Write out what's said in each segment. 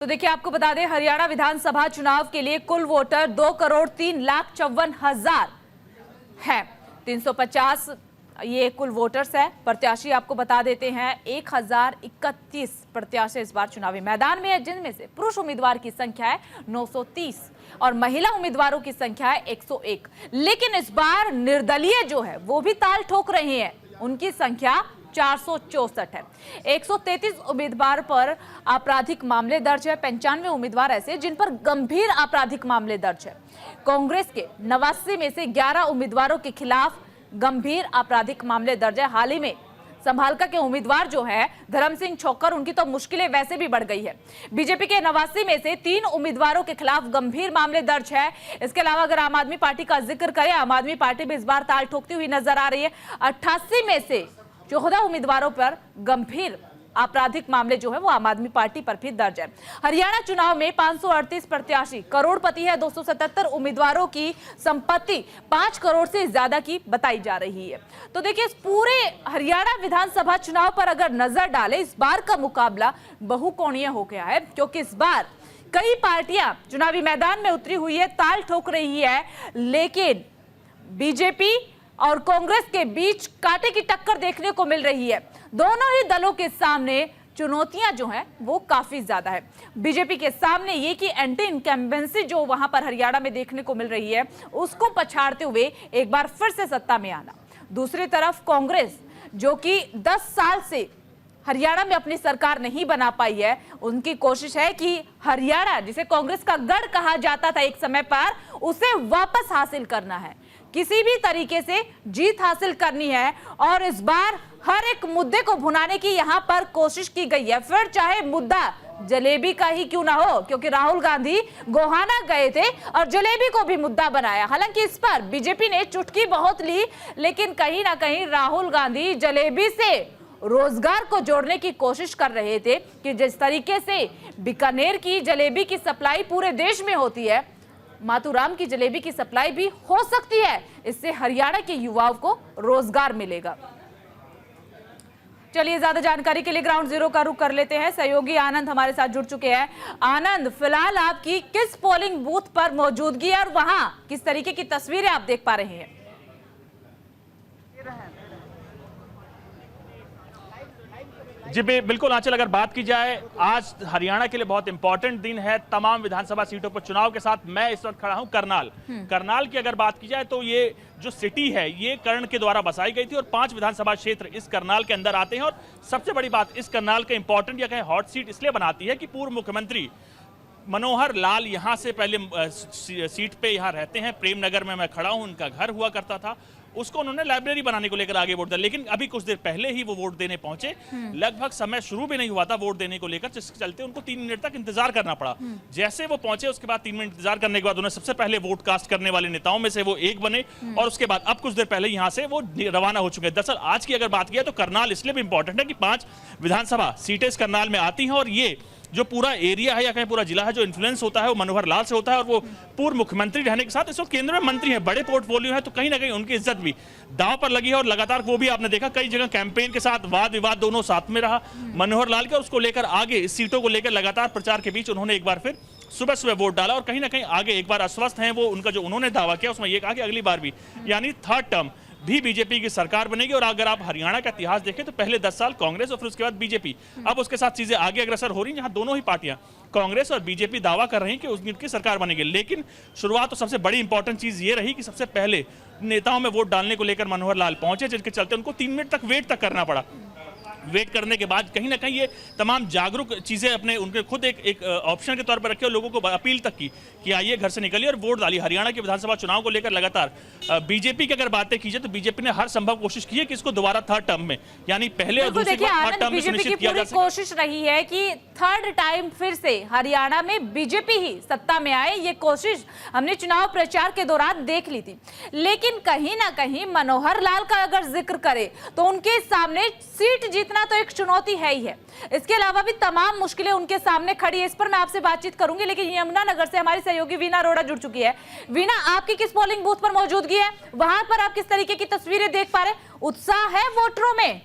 तो देखिए, आपको बता दें, हरियाणा विधानसभा चुनाव के लिए कुल वोटर 2,03,54,000 है। 350 ये कुल वोटर्स है। प्रत्याशी आपको बता देते हैं 1,031 प्रत्याशी इस बार चुनावी मैदान में है, जिनमें से पुरुष उम्मीदवार की संख्या है 930 और महिला उम्मीदवारों की संख्या है 101। लेकिन इस बार निर्दलीय जो है वो भी ताल ठोक रहे हैं, उनकी संख्या 464 है। 133 उम्मीदवार पर आपराधिक मामले दर्ज है। 95 उम्मीदवार ऐसे जिन पर गंभीर आपराधिक मामले दर्ज है। कांग्रेस के 89 में से 11 उम्मीदवारों के खिलाफ गंभीर आपराधिक मामले दर्ज है। हाल ही में संभालका के उम्मीदवार जो है धर्म सिंह छोक्कर, उनकी तो मुश्किलें वैसे भी बढ़ गई है। बीजेपी के 89 में से 3 उम्मीदवारों के खिलाफ गंभीर मामले दर्ज है। इसके अलावा अगर आम आदमी पार्टी का जिक्र करें, आम आदमी पार्टी भी इस बार ताल ठोकती हुई नजर आ रही है। 88 में से 14 उम्मीदवारों पर गंभीर आपराधिक मामले जो है वो आम आदमी पार्टी पर भी दर्ज है। हरियाणा चुनाव में 538 प्रत्याशी करोड़पति है। 277 उम्मीदवारों की संपत्ति 5 करोड़ से ज्यादा की बताई जा रही है। तो देखिए, इस पूरे हरियाणा विधानसभा चुनाव पर अगर नजर डालें, इस बार का मुकाबला बहुकोणीय हो गया है, क्योंकि इस बार कई पार्टियां चुनावी मैदान में उतरी हुई है, ताल ठोक रही है। लेकिन बीजेपी और कांग्रेस के बीच कांटे की टक्कर देखने को मिल रही है। दोनों ही दलों के सामने चुनौतियां जो हैं वो काफी ज्यादा है। बीजेपी के सामने ये कि एंटी इनकम्बेंसी जो वहां पर हरियाणा में देखने को मिल रही है, उसको पछाड़ते हुए एक बार फिर से सत्ता में आना। दूसरी तरफ कांग्रेस, जो कि 10 साल से हरियाणा में अपनी सरकार नहीं बना पाई है, उनकी कोशिश है कि हरियाणा, जिसे कांग्रेस का गढ़ कहा जाता था एक समय पर, उसे वापस हासिल करना है। किसी भी तरीके से जीत हासिल करनी है और इस बार हर एक मुद्दे को भुनाने की यहां पर कोशिश की गई है। फिर चाहे मुद्दा जलेबी का ही क्यों ना हो, क्योंकि राहुल गांधी गोहाना गए थे और जलेबी को भी मुद्दा बनाया। हालांकि इस पर बीजेपी ने चुटकी बहुत ली, लेकिन कहीं ना कहीं राहुल गांधी जलेबी से रोजगार को जोड़ने की कोशिश कर रहे थे कि जिस तरीके से बीकानेर की जलेबी की सप्लाई पूरे देश में होती है, माथुराम की जलेबी की सप्लाई भी हो सकती है। इससे हरियाणा के युवाओं को रोजगार मिलेगा। चलिए, ज्यादा जानकारी के लिए ग्राउंड जीरो का रुख कर लेते हैं। सहयोगी आनंद हमारे साथ जुड़ चुके हैं। आनंद, फिलहाल आपकी किस पोलिंग बूथ पर मौजूदगी है और वहां किस तरीके की तस्वीरें आप देख पा रहे हैं? जी बिल्कुल आंचल, अगर बात की जाए, आज हरियाणा के लिए बहुत इंपॉर्टेंट दिन है। तमाम विधानसभा सीटों पर चुनाव के साथ मैं इस वक्त खड़ा हूं करनाल। करनाल की अगर बात की जाए तो ये जो सिटी है ये कर्ण के द्वारा बसाई गई थी और 5 विधानसभा क्षेत्र इस करनाल के अंदर आते हैं। और सबसे बड़ी बात, इस करनाल का इंपॉर्टेंट या कहें हॉट सीट इसलिए बनाती है कि पूर्व मुख्यमंत्री मनोहर लाल यहाँ से पहले सीट पे यहाँ रहते हैं। प्रेम नगर में मैं खड़ा हूँ, उनका घर हुआ करता था। उसको उन्होंने लाइब्रेरी बनाने को लेकर आगे वोट दिया, लेकिन अभी कुछ देर पहले ही वो वोट देने पहुंचे। लगभग समय शुरू भी नहीं हुआ था वोट देने को लेकर, जिसके चलते उनको 3 मिनट तक इंतजार करना पड़ा। जैसे वो पहुंचे, उसके बाद 3 मिनट इंतजार करने के बाद उन्हें सबसे पहले वोट कास्ट करने वाले नेताओं में से वो एक बने और उसके बाद अब कुछ देर पहले यहाँ से वो रवाना हो चुके हैं। दरअसल आज की अगर बात की तो करनाल इसलिए भी इंपॉर्टेंट है कि 5 विधानसभा सीटें इस करनाल में आती हैं और ये जो पूरा एरिया है या कहीं पूरा जिला है, जो इन्फ्लुएंस होता है वो मनोहर लाल से होता है। और वो पूर्व मुख्यमंत्री रहने के साथ इस वक्त केंद्र में मंत्री हैं, बड़े पोर्टफोलियो है, तो कहीं ना कहीं उनकी इज्जत भी दांव पर लगी है। और लगातार वो भी आपने देखा कई जगह कैंपेन के साथ वाद विवाद दोनों साथ में रहा मनोहर लाल के, उसको लेकर आगे इस सीटों को लेकर लगातार प्रचार के बीच उन्होंने एक बार फिर सुबह सुबह वोट डाला और कहीं ना कहीं आगे एक बार आश्वस्त हैं वो। उनका जो उन्होंने दावा किया उसमें ये कहा कि अगली बार भी यानी 3rd टर्म भी बीजेपी की सरकार बनेगी। और अगर आप हरियाणा का इतिहास देखें तो पहले 10 साल कांग्रेस और फिर उसके बाद बीजेपी। अब उसके साथ चीजें आगे अग्रसर हो रही हैं, जहां दोनों ही पार्टियां कांग्रेस और बीजेपी दावा कर रही हैं कि उनकी सरकार बनेगी। लेकिन शुरुआत तो सबसे बड़ी इंपॉर्टेंट चीज ये रही कि सबसे पहले नेताओं में वोट डालने को लेकर मनोहर लाल पहुंचे, जिसके चलते उनको 3 मिनट तक वेट तक करना पड़ा। वेट करने के बाद कहीं ना कहीं ये तमाम जागरूक चीजें अपने उनके खुद एक ऑप्शन के तौर पर रखे और लोगों को अपील तक की कि आइए घर से निकलिए और वोट डालिए। हरियाणा के विधानसभा चुनाव को लेकर लगातार बीजेपी की अगर बातें की जाए तो बीजेपी ने हर संभव कोशिश की है कि इसको दोबारा 3rd टर्म में यानी पहले और दूसरी बार 3rd टर्म में सुनिश्चित किया जा सके। कोशिश रही है कि 3rd टाइम फिर से हरियाणा में बीजेपी ही सत्ता में आए। ये कोशिश हमने चुनाव प्रचार के दौरान देख ली थी, लेकिन कहीं ना कहीं मनोहर लाल का अगर जिक्र करें तो उनके सामने सीट जीतना तो एक चुनौती है ही है। इसके अलावा भी तमाम मुश्किलें उनके सामने खड़ी है। इस पर मैं आपसे बातचीत करूंगी, लेकिन यमुनानगर से हमारी सहयोगी वीना अरोड़ा जुड़ चुकी है। वीना, आपकी किस पोलिंग बूथ पर मौजूदगी है? वहां पर आप किस तरीके की तस्वीरें देख पा रहे? उत्साह है वोटरों में?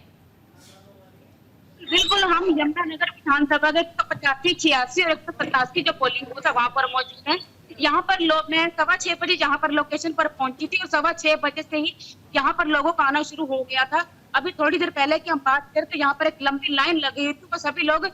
बिल्कुल, हम यमुनानगर विधानसभा के 185, 86 और 187 जो पोलिंग बूथ है वहाँ पर मौजूद है। यहाँ पर लोग, मैं 6:15 बजे यहाँ पर लोकेशन पर पहुंची थी और 6:15 बजे से ही यहाँ पर लोगों का आना शुरू हो गया था। अभी थोड़ी देर पहले की हम बात करें तो यहाँ पर एक लंबी लाइन लगी हुई थी, तो सभी लोग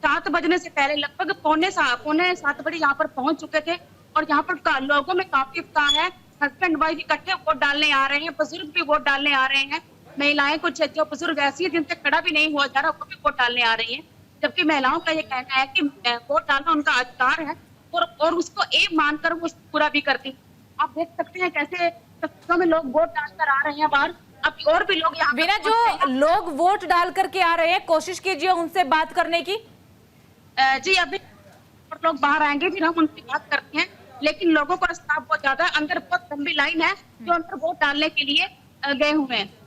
7 बजने से पहले लगभग पौने 7 बजे यहाँ पर पहुंच चुके थे। और यहाँ पर लोगों में काफी उत्साह है। हस्बैंड वाइफ इकट्ठे वोट डालने आ रहे हैं, बुजुर्ग भी वोट डालने आ रहे हैं। महिलाएं कुछ जो बुजुर्ग ऐसी है जिनसे खड़ा भी नहीं हुआ जा रहा, वो भी वोट डालने आ रही हैं। जबकि महिलाओं का ये कहना है कि वोट डालना उनका अधिकार है और उसको एक मानकर वो पूरा भी करती। आप देख सकते हैं कैसे तस्वीरों में लोग वोट डालकर आ रहे हैं बाहर। अब और भी लोग यहाँ वीना, जो लोग वोट डाल करके आ रहे हैं, कोशिश कीजिए उनसे बात करने की। जी, अभी और लोग बाहर आएंगे फिर हम उनसे बात करते हैं। लेकिन लोगों का स्टाफ बहुत ज्यादा है, अंदर बहुत लंबी लाइन है जो अंदर वोट डालने के लिए गए हुए हैं।